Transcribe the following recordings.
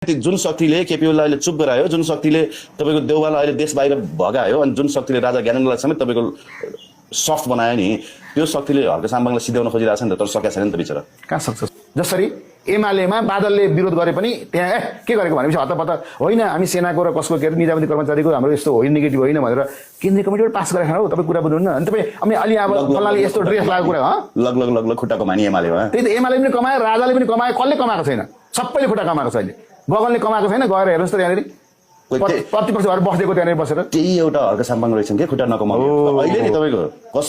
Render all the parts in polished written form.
जुन शक्तिले केपी ओलीलाई अहिले चुप गरायो, जुन शक्तिले तपाईँको देउवालाई अहिले देश बाहिर भगायो, अनि जुन शक्तिले राजा ज्ञानेन्द्रलाई समेत तपाईँको सफ्ट बनायो नि, त्यो शक्तिले हर्क साम्बाङलाई सिध्याउन खोजिरहेको छ नि त, तर सकेको छैन नि त बिचरा। कहाँ सक्छ? जसरी एमालेमा बादलले विरोध गरे पनि त्यहाँ के गरेको भनेपछि हतपत होइन हामी सेनाको र कसको के अरे निजामती कर्मचारीको हाम्रो यस्तो होइन, नेगेटिभ होइन भनेर केन्द्रीय कमिटीबाट पास गरेर हो। तपाईँ कुरा बुझ्नुहुन्न अनि तपाईँ अनि अलि अब फल्लाले यस्तो ड्रेस लगाएको कुरा लग लग लग लग खुट्टा कमानी एमालेमा। त्यही त एमाले पनि कमायो, राजाले पनि कमायो, कसले कमाएको छैन? सबैले खुट्टा कमाएको छ। अहिले गगनले कमाएको छैन, गएर हेर्नुहोस् त त्यहाँनिर प्रतिपक्ष भएर बस्देको त्यहाँनिर बसेर। त्यही एउटा हर्क साम्बाङ रहेछन् क्या, खुट्टा नकमाउने। अहिले नि तपाईँको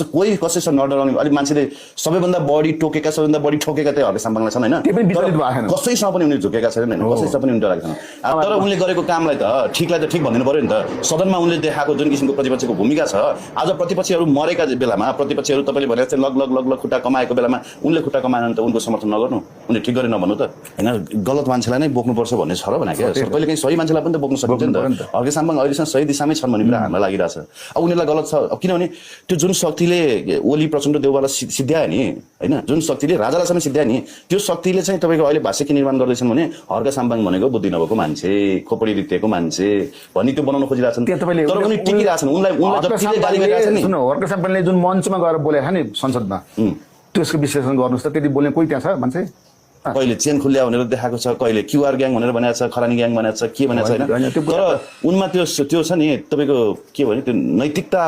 कोही कसैसँग नडराउने, अलिक मान्छेले सबैभन्दा बढी टोकेका, सबैभन्दा बढी ठोकेका त्यही हर्क साम्बाङलाई छन् होइन। त्यो पनि विचलित भएको छैन, कसैसँग पनि उनीहरू झुकेका छैनन् होइन, कसैसँग पनि उनीहरू डराएका छैनन्। तर उनले गरेको कामलाई त ठिकलाई त ठिक भनिदिनु पर्यो नि त। सदनमा उनले देखाएको जुन किसिमको प्रतिपक्षको भूमिका छ, आज प्रतिपक्षीहरू मरेका बेलामा, प्रतिपक्षीहरू तपाईँले भनेर चाहिँ लग लग लग लग खुट्टा कमाएको बेलामा उनले खुट्टा कमाएन भने त उनको समर्थन नगर्नु, उनले ठिक गरे नभन्नु त होइन। गलत मान्छेलाई नै बोक्नुपर्छ भन्ने छ र भने क्या, कहिले काहीँ सही मान्छेलाई पनि त बोक्नु सकिन्छ नि त। हर्क साम्बाङ अहिलेसम्म सही दिशामै छन् भन्ने कुरा हामीलाई लागिरहेछ। अब उनीहरूलाई गलत छ, अब किनभने त्यो जुन शक्तिले ओली प्रचण्ड देउवालाई सिद्ध्यायो नि होइन, जुन शक्तिले राजालाई समेत सिद्ध्यायो नि, त्यो शक्तिले चाहिँ तपाईँको अहिले भाष्य के निर्माण गर्दैछन् भने हर्क साम्बाङ भनेको बुद्धि नभएको मान्छे, खोपडी रित्तेको मान्छे भन्ने त्यो बनाउन खोजिरहेछन्। तर उनी टिकिरहेछन्, उनलाई जतिले गाली गरिरहेछन् नि। हर्क साम्बाङले जुन मञ्चमा गएर बोलेको छ नि संसदमा, त्यसको विश्लेषण गर्नुहोस् त। त्यति बोल्ने कोही त्यहाँ छ मान्छे? कहिले चेन खुल्या भनेर देखाएको छ, कहिले क्युआर ग्याङ भनेर भनेको छ, खरानी ग्याङ भनेको छ, के भनेको छ होइन। तर उनमा त्यो छ नि तपाईँको के भने त्यो नैतिकता